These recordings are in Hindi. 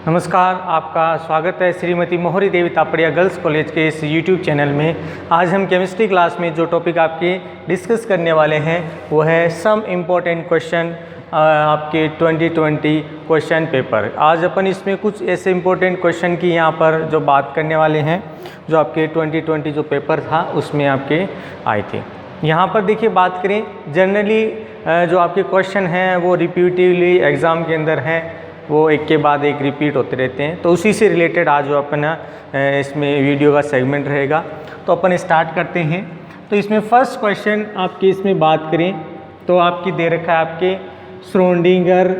नमस्कार, आपका स्वागत है श्रीमती मोहरी देवी तापड़िया गर्ल्स कॉलेज के इस यूट्यूब चैनल में। आज हम केमिस्ट्री क्लास में जो टॉपिक आपके डिस्कस करने वाले हैं वो है सम इम्पोर्टेंट क्वेश्चन आपके 2020 क्वेश्चन पेपर। आज अपन इसमें कुछ ऐसे इम्पोर्टेंट क्वेश्चन की यहाँ पर जो बात करने वाले हैं जो आपके 2020 जो पेपर था उसमें आपके आए थे। यहाँ पर देखिए बात करें जनरली जो आपके क्वेश्चन हैं वो रिपीटिवली एग्ज़ाम के अंदर हैं, वो एक के बाद एक रिपीट होते रहते हैं। तो उसी से रिलेटेड आज जो अपना इसमें वीडियो का सेगमेंट रहेगा। तो अपन स्टार्ट करते हैं। तो इसमें फर्स्ट क्वेश्चन आपकी इसमें बात करें तो आपकी दे रखा है आपके श्रोडिंगर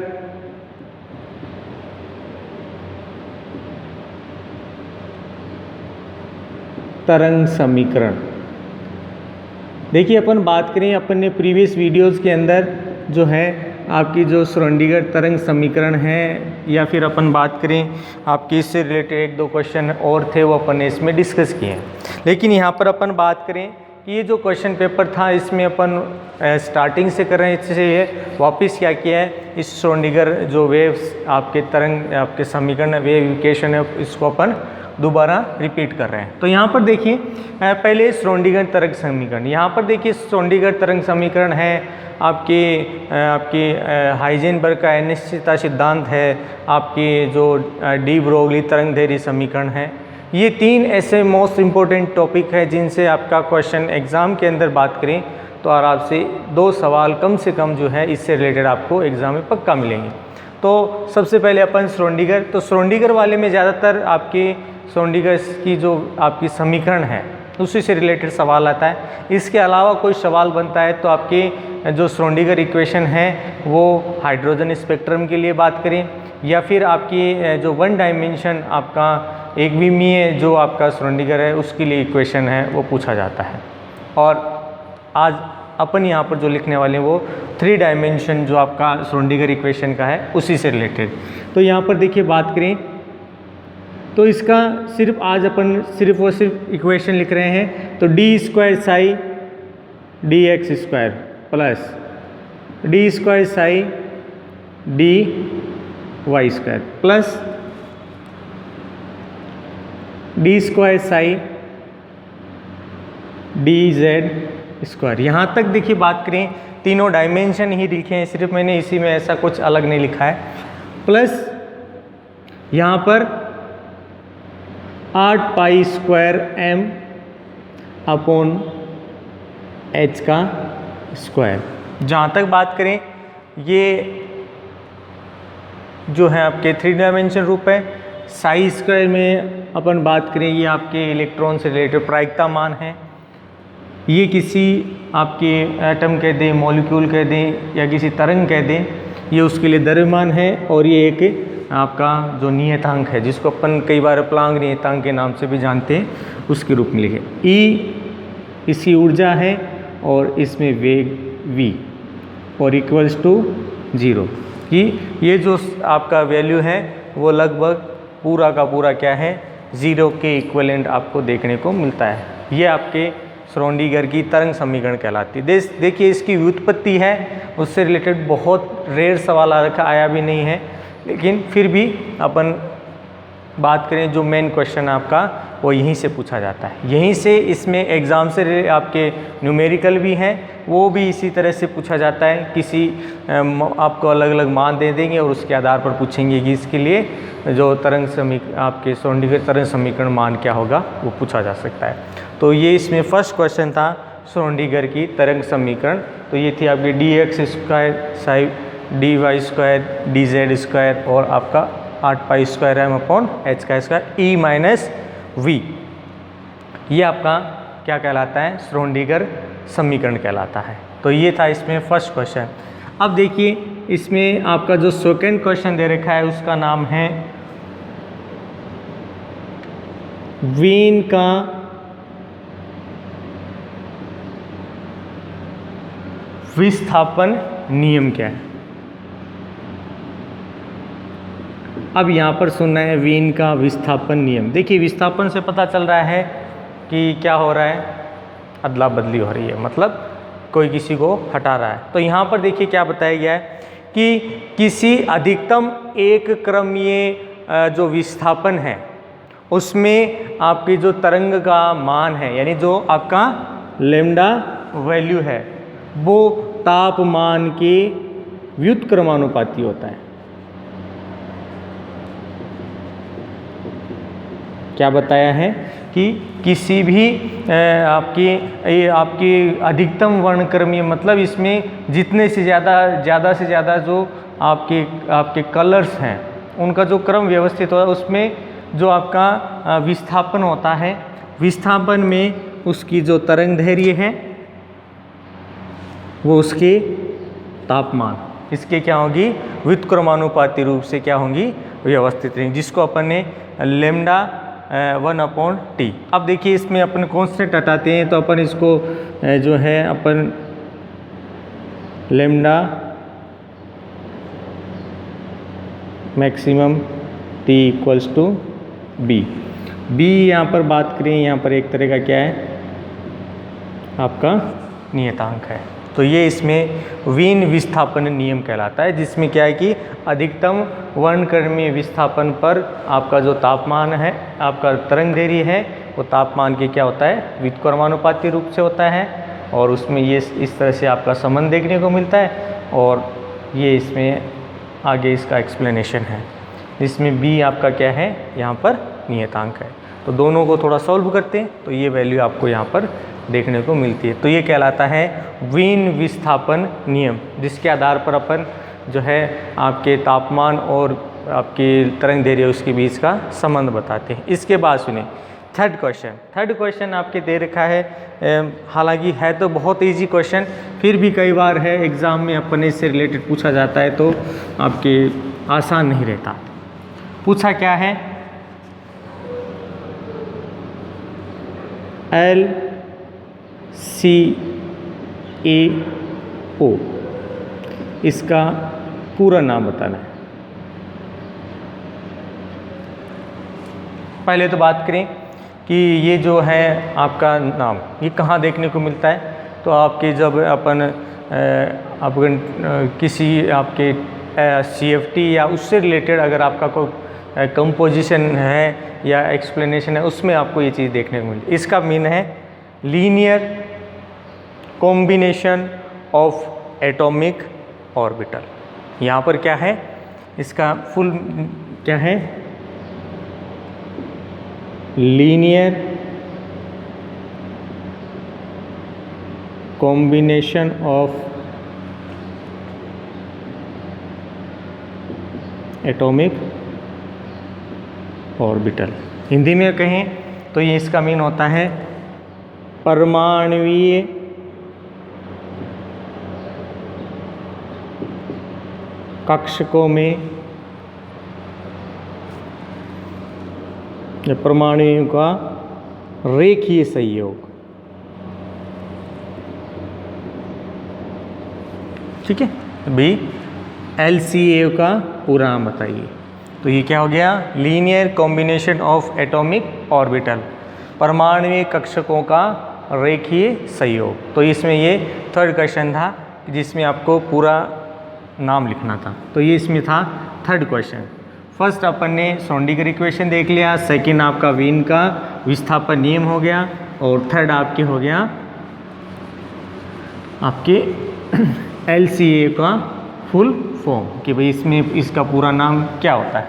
तरंग समीकरण। देखिए अपन बात करें, अपन ने प्रीवियस वीडियोस के अंदर जो है आपकी जो श्रोडिंगर तरंग समीकरण है या फिर अपन बात करें आपकी इससे रिलेटेड एक दो क्वेश्चन और थे वो अपन ने इसमें डिस्कस किए हैं। लेकिन यहाँ पर अपन बात करें कि ये जो क्वेश्चन पेपर था इसमें अपन स्टार्टिंग से कर रहे हैं। इससे वापस क्या किया है, इस श्रोडिंगर जो वेव्स आपके तरंग आपके समीकरण वेव इक्वेशन है इसको अपन दोबारा रिपीट कर रहे हैं। तो यहाँ पर देखिए पहले श्रोडिंगर तरंग समीकरण, यहाँ पर देखिए श्रोडिंगर तरंग समीकरण है आपकी हाइजेनबर्ग का अनिश्चितता सिद्धांत है, आपकी जो डी ब्रोगली तरंगदैर्घ्य समीकरण है। ये तीन ऐसे मोस्ट इम्पोर्टेंट टॉपिक है जिनसे आपका क्वेश्चन एग्ज़ाम के अंदर बात करें तो आराम से 2 सवाल कम से कम जो है इससे रिलेटेड आपको एग्ज़ाम में पक्का मिलेंगे। तो सबसे पहले अपन श्रोडिंगर, तो श्रोडिंगर वाले में ज़्यादातर आपकी श्रोडिंगर की जो आपकी समीकरण है उसी से रिलेटेड सवाल आता है। इसके अलावा कोई सवाल बनता है तो आपकी जो श्रोडिंगर इक्वेशन है वो हाइड्रोजन स्पेक्ट्रम के लिए बात करें या फिर आपकी जो वन डायमेंशन आपका एक विमीय जो आपका श्रोडिंगर है उसके लिए इक्वेशन है वो पूछा जाता है। और आज अपन यहाँ पर जो लिखने वाले हैं वो 3 डायमेंशन जो आपका श्रोडिंगर इक्वेशन का है उसी से रिलेटेड। तो यहाँ पर देखिए बात करें तो इसका सिर्फ आज अपन सिर्फ और सिर्फ इक्वेशन लिख रहे हैं। तो d square psi d x square plus d square psi d y square plus d square psi d z square. यहाँ तक देखिए बात करें तीनों डायमेंशन ही लिखे हैं, सिर्फ मैंने इसी में ऐसा कुछ अलग नहीं लिखा है। प्लस यहाँ पर 8 pi square m upon h का स्क्वायर। जहाँ तक बात करें ये जो है आपके 3 डायमेंशन रूप है। साई स्क्वायर में अपन बात करें ये आपके इलेक्ट्रॉन से रिलेटेड प्रायिकता मान है। ये किसी आपके एटम कह दें, मॉलिक्यूल कह दें या किसी तरंग कह दें, ये उसके लिए द्रव्यमान है। और ये एक आपका जो नियतांक है जिसको अपन कई बार प्लांक नियतांक के नाम से भी जानते हैं उसके रूप में लिखे। ई इसकी ऊर्जा है और इसमें वेग v और इक्वल्स टू 0 कि ये जो आपका वैल्यू है वो लगभग पूरा का पूरा क्या है 0 के इक्विवेलेंट आपको देखने को मिलता है। ये आपके श्रोडिंगर की तरंग समीकरण कहलाती है। देखिए इसकी व्युत्पत्ति है उससे रिलेटेड बहुत रेयर सवाल आया भी नहीं है, लेकिन फिर भी अपन बात करें जो मेन क्वेश्चन आपका वो यहीं से पूछा जाता है। यहीं से इसमें एग्ज़ाम से आपके न्यूमेरिकल भी हैं वो भी इसी तरह से पूछा जाता है। किसी आपको अलग अलग मान दे देंगे और उसके आधार पर पूछेंगे कि इसके लिए जो तरंग समीकरण आपके श्रोडिंगर तरंग समीकरण मान क्या होगा वो पूछा जा सकता है। तो ये इसमें फर्स्ट क्वेश्चन था श्रोडिंगर की तरंग समीकरण। तो ये थी आपकी d x square psi d y square d z square और आपका 8 pi square m upon h का स्क्वायर ई माइनस वी। ये आपका क्या कहलाता है, श्रोडिंगर समीकरण कहलाता है। तो ये था इसमें फर्स्ट क्वेश्चन। अब देखिए इसमें आपका जो सेकंड क्वेश्चन दे रखा है उसका नाम है वीन का विस्थापन नियम क्या है। अब यहाँ पर सुनना है वीन का विस्थापन नियम। देखिए विस्थापन से पता चल रहा है कि क्या हो रहा है, अदला बदली हो रही है, मतलब कोई किसी को हटा रहा है। तो यहाँ पर देखिए क्या बताया गया है कि किसी अधिकतम एक क्रमीय जो विस्थापन है उसमें आपकी जो तरंग का मान है, यानी जो आपका लैम्डा वैल्यू है, वो तापमान के व्युत्क्रमानुपाती होता है। क्या बताया है कि किसी भी आपकी अधिकतम वर्णक्रमीय, मतलब इसमें जितने से ज़्यादा से ज़्यादा जो आपके कलर्स हैं उनका जो क्रम व्यवस्थित हो, उसमें जो आपका विस्थापन होता है, विस्थापन में उसकी जो तरंग दैर्घ्य है वो उसके तापमान, इसके क्या होगी, व्युत्क्रमानुपाती रूप से क्या होंगी, व्यवस्थित रहेंगी, जिसको अपन ने लैम्डा 1/T। अब देखिए इसमें अपन कॉन्स्टेंट हटाते हैं तो अपन इसको जो है अपन lambda maximum T equals to B। यहाँ पर बात करें, यहाँ पर एक तरह का क्या है, आपका नियतांक है। तो ये इसमें वीन विस्थापन नियम कहलाता है, जिसमें क्या है कि अधिकतम वर्णक्रमीय विस्थापन पर आपका जो तापमान है, आपका तरंग दैर्घ्य है, वो तापमान के क्या होता है, व्युत्क्रमानुपाती रूप से होता है। और उसमें ये इस तरह से आपका संबंध देखने को मिलता है। और ये इसमें आगे इसका एक्सप्लेनेशन है, जिसमें B आपका क्या है, यहाँ पर नियतांक है। तो दोनों को थोड़ा सॉल्व करते हैं तो ये वैल्यू आपको यहाँ पर देखने को मिलती है। तो ये कहलाता है वीन विस्थापन नियम, जिसके आधार पर अपन जो है आपके तापमान और आपकी तरंग दैर्घ्य उसके बीच का संबंध बताते हैं। इसके बाद सुने थर्ड क्वेश्चन आपके दे रखा है, हालांकि है तो बहुत इजी क्वेश्चन, फिर भी कई बार है एग्ज़ाम में अपने इससे रिलेटेड पूछा जाता है तो आपके आसान नहीं रहता। पूछा क्या है, LCAO, इसका पूरा नाम बताना है। पहले तो बात करें कि ये जो है आपका नाम, ये कहाँ देखने को मिलता है। तो आपके जब अपन किसी आपके CFT या उससे रिलेटेड अगर आपका कोई कंपोजिशन है या एक्सप्लेनेशन है, उसमें आपको ये चीज़ देखने को मिलती है। इसका मीन है linear combination of atomic orbital. यहाँ पर क्या है, इसका फुल क्या है, linear combination of atomic orbital. Hindi में कहें तो ये इसका मीन होता है परमाणुीय कक्षकों में परमाणुओं का रेखीय संयोग। ठीक है, भी LCAO का पूरा नाम बताइए। तो ये क्या हो गया, linear combination of atomic orbital, परमाणुीय कक्षकों का रेखीय संयोग। तो इसमें ये थर्ड क्वेश्चन था जिसमें आपको पूरा नाम लिखना था। तो ये इसमें था थर्ड क्वेश्चन। फर्स्ट अपन ने श्रोडिंगर इक्वेशन देख लिया, सेकंड आपका वीन का विस्थापन नियम हो गया, और थर्ड आपके हो गया आपके LCA का फुल फॉर्म कि भाई इसमें इसका पूरा नाम क्या होता है।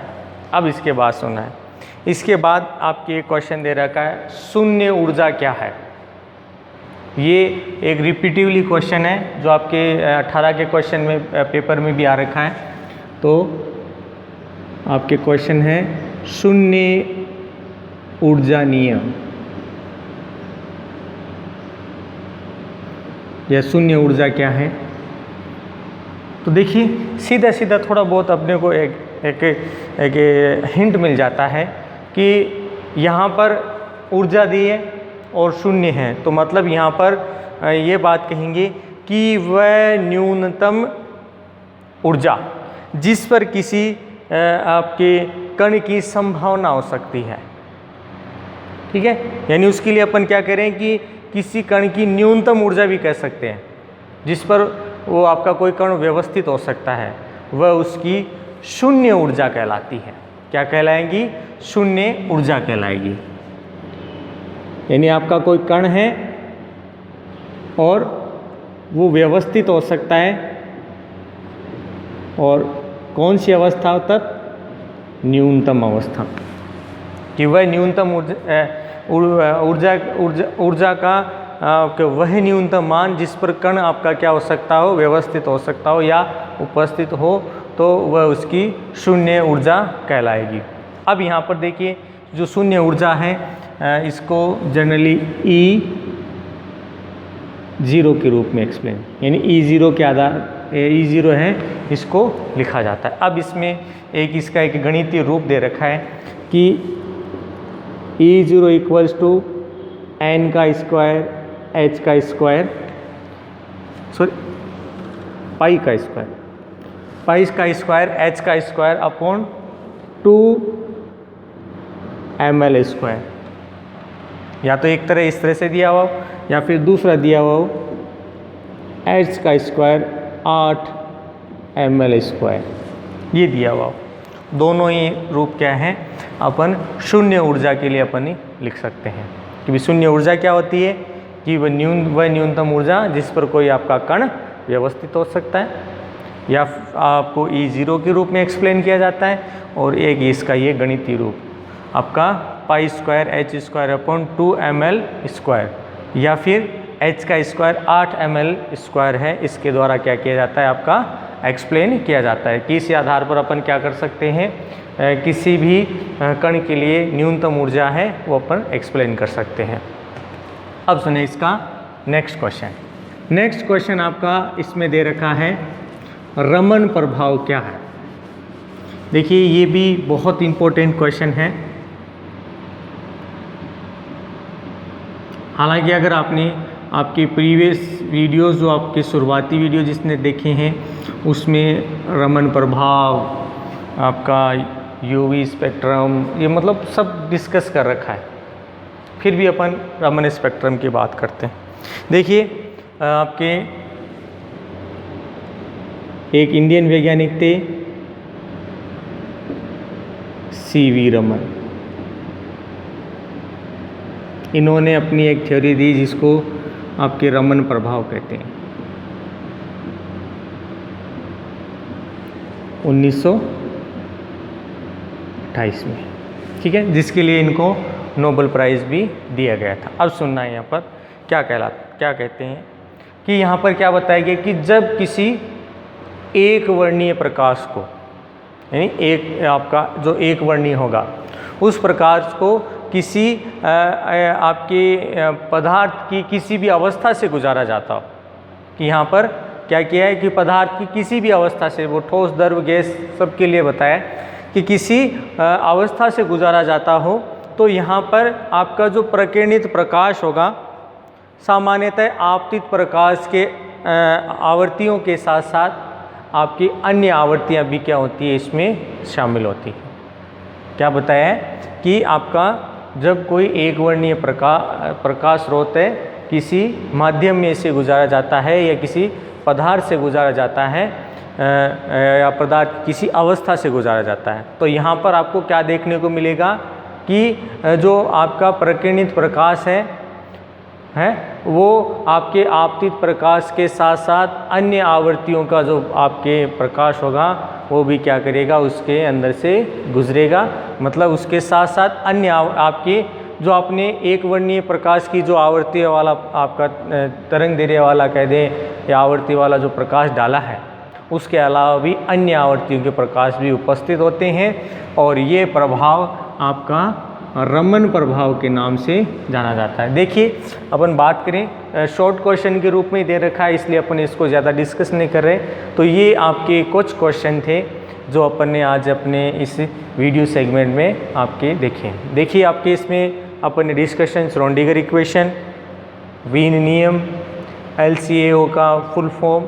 अब इसके बाद सुनना है, इसके बाद आपके क्वेश्चन दे रखा है शून्य ऊर्जा क्या है। ये एक रिपीटिवली क्वेश्चन है जो आपके 18 के क्वेश्चन में पेपर में भी आ रखा है। तो आपके क्वेश्चन है शून्य ऊर्जा नियम या शून्य ऊर्जा क्या है। तो देखिए सीधा सीधा थोड़ा बहुत अपने को एक हिंट मिल जाता है कि यहाँ पर ऊर्जा दी है और शून्य है, तो मतलब यहाँ पर ये बात कहेंगे कि वह न्यूनतम ऊर्जा जिस पर किसी आपके कण की संभावना हो सकती है। ठीक है, यानी उसके लिए अपन क्या करें कि किसी कण की न्यूनतम ऊर्जा भी कह सकते हैं, जिस पर वो आपका कोई कण व्यवस्थित हो सकता है, वह उसकी शून्य ऊर्जा कहलाती है। क्या कहलाएगी? शून्य ऊर्जा कहलाएगी। यानी आपका कोई कण है और वो व्यवस्थित हो सकता है, और कौन सी अवस्था तक? न्यूनतम अवस्था, कि वह न्यूनतम ऊर्जा का वह न्यूनतम मान जिस पर कण आपका क्या हो सकता हो? व्यवस्थित हो सकता हो या उपस्थित हो, तो वह उसकी शून्य ऊर्जा कहलाएगी। अब यहाँ पर देखिए, जो शून्य ऊर्जा है इसको जनरली E0 के रूप में एक्सप्लेन, यानी E0 के आधार E0 है, इसको लिखा जाता है। अब इसमें इसका एक गणितीय रूप दे रखा है कि E0 इक्वल्स टू n का स्क्वायर h का स्क्वायर, सॉरी पाई का स्क्वायर h का स्क्वायर अपॉन 2 ml स्क्वायर। या तो एक तरह इस तरह से दिया हुआ हो, या फिर दूसरा दिया हुआ हो h का स्क्वायर 8 ml स्क्वायर, ये दिया हुआ हो। दोनों ही रूप क्या है? अपन शून्य ऊर्जा के लिए अपन ही लिख सकते हैं। क्योंकि शून्य ऊर्जा क्या होती है? कि वह न्यूनतम ऊर्जा जिस पर कोई आपका कण व्यवस्थित हो सकता है, या आपको E0 के रूप में एक्सप्लेन किया जाता है, और एक इसका ये गणितीय रूप आपका pi square h square upon 2 ml square, या फिर h का स्क्वायर 8 ml स्क्वायर है, इसके द्वारा क्या किया जाता है? आपका एक्सप्लेन किया जाता है कि इस आधार पर अपन क्या कर सकते हैं? किसी भी कण के लिए न्यूनतम ऊर्जा है वो अपन एक्सप्लेन कर सकते हैं। अब सुनिए इसका नेक्स्ट क्वेश्चन। नेक्स्ट क्वेश्चन आपका इसमें दे रखा है, रमन प्रभाव क्या है? देखिए ये भी बहुत इम्पोर्टेंट क्वेश्चन है। हालांकि अगर आपने आपके प्रीवियस वीडियोस, जो आपके शुरुआती वीडियो जिसने देखे हैं, उसमें रमन प्रभाव, आपका यूवी स्पेक्ट्रम, ये मतलब सब डिस्कस कर रखा है, फिर भी अपन रमन स्पेक्ट्रम की बात करते हैं। देखिए आपके एक इंडियन वैज्ञानिक थे CV रमन। इन्होंने अपनी एक थ्योरी दी जिसको आपके रमन प्रभाव कहते हैं। 1928 में, ठीक है, जिसके लिए इनको नोबेल प्राइज़ भी दिया गया था। अब सुनना है यहाँ पर क्या कहते हैं कि यहाँ पर क्या बताया गया कि जब किसी एक वर्णीय प्रकाश को, यानी एक आपका जो एक वर्णीय होगा, उस प्रकाश को किसी आपके पदार्थ की किसी भी अवस्था से गुजारा जाता हो, कि यहाँ पर क्या किया है कि पदार्थ की किसी भी अवस्था से, वो ठोस, द्रव, गैस सबके लिए बताया कि किसी अवस्था से गुजारा जाता हो, तो यहाँ पर आपका जो प्रकीर्णित प्रकाश होगा, सामान्यतः आपतित प्रकाश के आवृत्तियों के साथ साथ आपकी अन्य आवृत्तियाँ भी क्या होती है? इसमें शामिल होती है। क्या बताया है कि आपका जब कोई एक वर्णीय प्रकाश स्रोत है किसी माध्यम में से गुजारा जाता है, या किसी पदार्थ से गुजारा जाता है, या पदार्थ किसी अवस्था से गुजारा जाता है, तो यहाँ पर आपको क्या देखने को मिलेगा कि जो आपका प्रकीर्णित प्रकाश है वो आपके आपतित प्रकाश के साथ साथ अन्य आवृत्तियों का जो आपके प्रकाश होगा वो भी क्या करेगा? उसके अंदर से गुजरेगा। मतलब उसके साथ साथ अन्य आपके जो आपने एक वर्णीय प्रकाश की जो आवृत्ति वाला आपका तरंग दैर्ध्य वाला कह दें, या आवृत्ति वाला जो प्रकाश डाला है, उसके अलावा भी अन्य आवृत्तियों के प्रकाश भी उपस्थित होते हैं, और ये प्रभाव आपका रमन प्रभाव के नाम से जाना जाता है। देखिए अपन बात करें, शॉर्ट क्वेश्चन के रूप में दे रखा है, इसलिए अपन इसको ज़्यादा डिस्कस नहीं कर रहे। तो ये आपके कुछ क्वेश्चन थे जो अपन ने आज अपने इस वीडियो सेगमेंट में आपके देखे। देखिए आपके इसमें अपन ने डिस्कशन श्रोडिंगर इक्वेशन, वीन नियम, LCAO का फुल फॉर्म,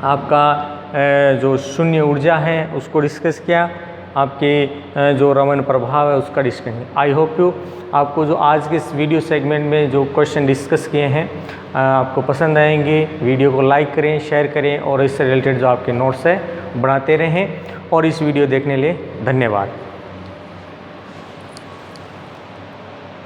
आपका जो शून्य ऊर्जा है उसको डिस्कस किया, आपके जो रमन प्रभाव है उसका डिस्कशन। आई होप यू आपको जो आज के इस वीडियो सेगमेंट में जो क्वेश्चन डिस्कस किए हैं आपको पसंद आएंगे। वीडियो को लाइक करें, शेयर करें, और इससे रिलेटेड जो आपके नोट्स है बनाते रहें। और इस वीडियो देखने के लिए धन्यवाद।